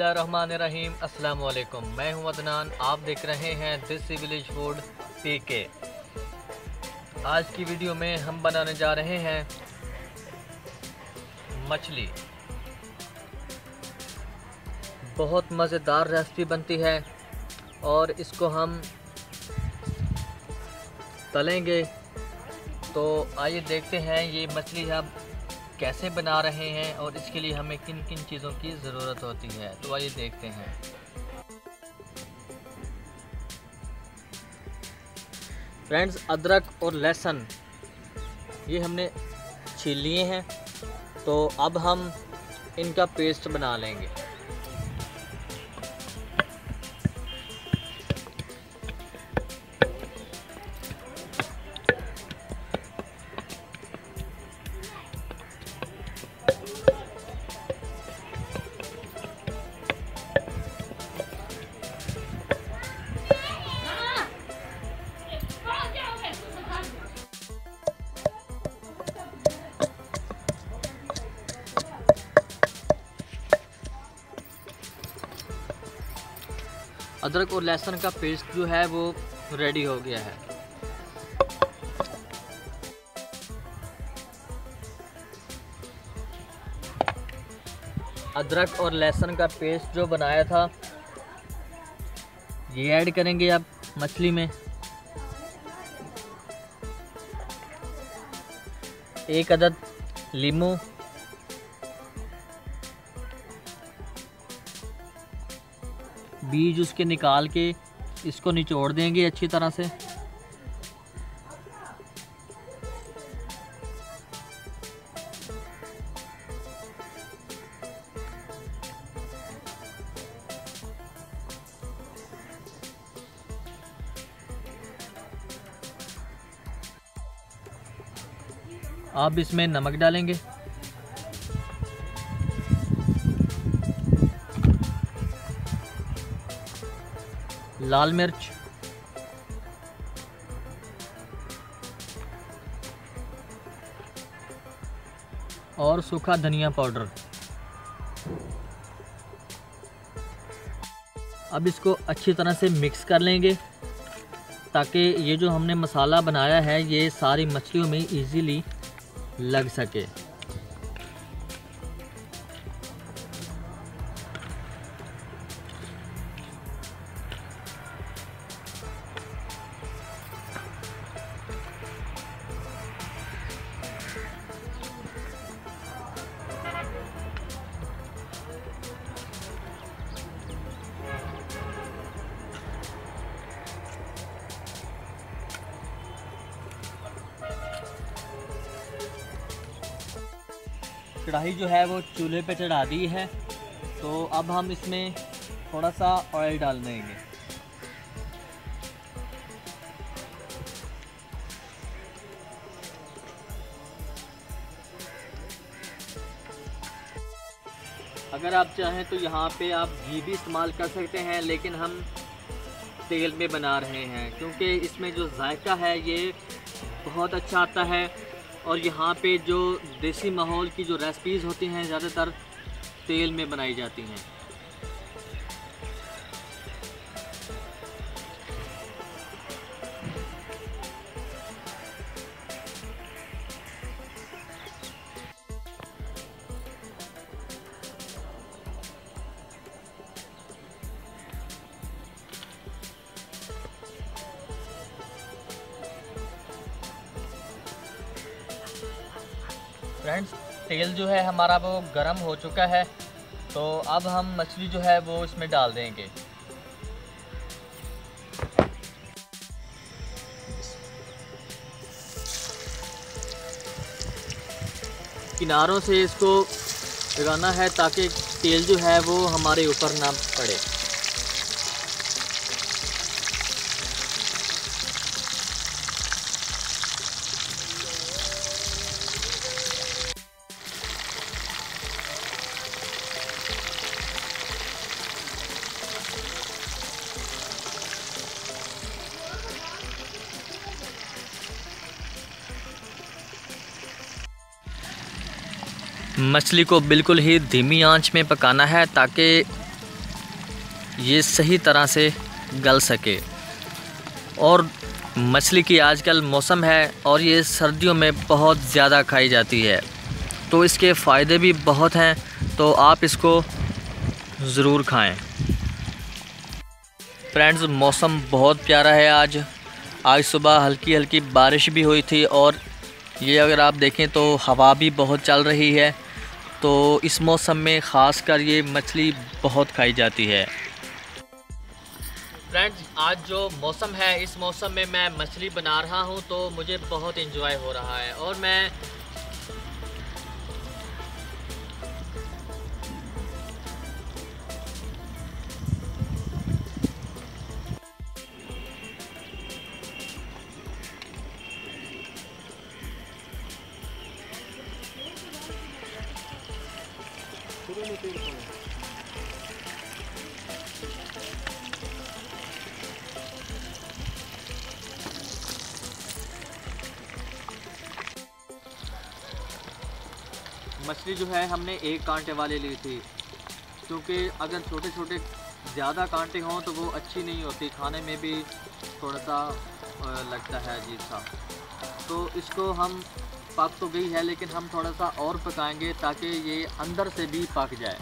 बिस्मिल्लाहिर्रहमानिर्रहीम। अस्सलाम वालेकुम। मैं हूं अदनान, आप देख रहे हैं देसी विलेज फूड पीके। आज की वीडियो में हम बनाने जा रहे हैं मछली। बहुत मज़ेदार रेसिपी बनती है और इसको हम तलेंगे। तो आइए देखते हैं ये मछली हम कैसे बना रहे हैं और इसके लिए हमें किन किन चीज़ों की ज़रूरत होती है। तो आइए देखते हैं। फ्रेंड्स, अदरक और लहसुन ये हमने छील लिए हैं, तो अब हम इनका पेस्ट बना लेंगे। अदरक और लहसुन का पेस्ट जो है वो रेडी हो गया है। अदरक और लहसुन का पेस्ट जो बनाया था ये ऐड करेंगे अब मछली में। एक अदद लीमू, बीज उसके निकाल के इसको निचोड़ देंगे अच्छी तरह से। अब इसमें नमक डालेंगे, लाल मिर्च, और सूखा धनिया पाउडर। अब इसको अच्छी तरह से मिक्स कर लेंगे ताकि ये जो हमने मसाला बनाया है ये सारी मछलियों में इजीली लग सके। कढ़ाई जो है वो चूल्हे पे चढ़ा दी है, तो अब हम इसमें थोड़ा सा ऑयल डाल देंगे। अगर आप चाहें तो यहाँ पे आप घी भी इस्तेमाल कर सकते हैं, लेकिन हम तेल में बना रहे हैं क्योंकि इसमें जो जायका है ये बहुत अच्छा आता है। और यहाँ पे जो देसी माहौल की जो रेसिपीज़ होती हैं ज़्यादातर तेल में बनाई जाती हैं। फ्रेंड्स, तेल जो है हमारा वो गरम हो चुका है, तो अब हम मछली जो है वो इसमें डाल देंगे। किनारों से इसको लगाना है ताकि तेल जो है वो हमारे ऊपर ना पड़े। मछली को बिल्कुल ही धीमी आंच में पकाना है ताकि ये सही तरह से गल सके। और मछली की आजकल मौसम है और ये सर्दियों में बहुत ज़्यादा खाई जाती है, तो इसके फ़ायदे भी बहुत हैं, तो आप इसको ज़रूर खाएं। फ्रेंड्स, मौसम बहुत प्यारा है आज सुबह हल्की हल्की बारिश भी हुई थी और ये अगर आप देखें तो हवा भी बहुत चल रही है, तो इस मौसम में ख़ास कर ये मछली बहुत खाई जाती है। फ्रेंड्स, आज जो मौसम है इस मौसम में मैं मछली बना रहा हूँ तो मुझे बहुत एंजॉय हो रहा है। और मैं मछली जो है हमने एक कांटे वाली ली थी, क्योंकि अगर छोटे छोटे ज़्यादा कांटे हों तो वो अच्छी नहीं होती, खाने में भी थोड़ा सा लगता है अजीब सा। तो इसको हम पक तो गई है लेकिन हम थोड़ा सा और पकाएंगे ताकि ये अंदर से भी पक जाए।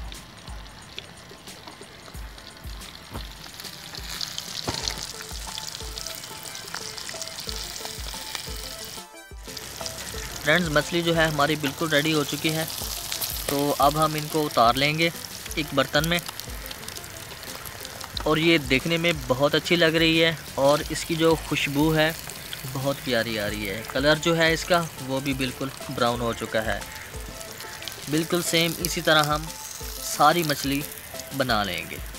फ्रेंड्स, मछली जो है हमारी बिल्कुल रेडी हो चुकी है, तो अब हम इनको उतार लेंगे एक बर्तन में। और ये देखने में बहुत अच्छी लग रही है और इसकी जो खुशबू है बहुत प्यारी आ रही है। कलर जो है इसका वो भी बिल्कुल ब्राउन हो चुका है। बिल्कुल सेम इसी तरह हम सारी मछली बना लेंगे।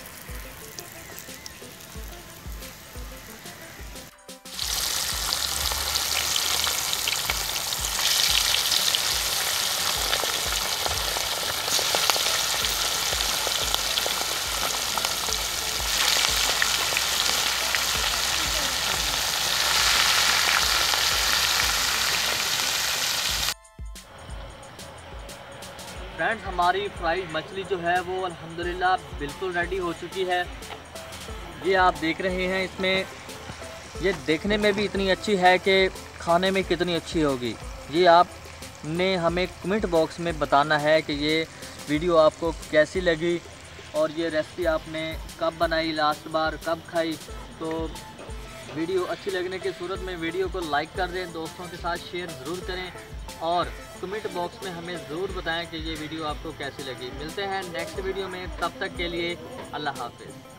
फ्रेंड्स, हमारी फ्राइड मछली जो है वो अल्हम्दुलिल्लाह बिल्कुल रेडी हो चुकी है। ये आप देख रहे हैं, इसमें ये देखने में भी इतनी अच्छी है कि खाने में कितनी अच्छी होगी। ये आपने हमें कमेंट बॉक्स में बताना है कि ये वीडियो आपको कैसी लगी और ये रेसिपी आपने कब बनाई, लास्ट बार कब खाई। तो वीडियो अच्छी लगने की सूरत में वीडियो को लाइक कर दें, दोस्तों के साथ शेयर ज़रूर करें और कमेंट बॉक्स में हमें ज़रूर बताएं कि ये वीडियो आपको कैसी लगी। मिलते हैं नेक्स्ट वीडियो में, तब तक के लिए अल्लाह हाफ़िज़।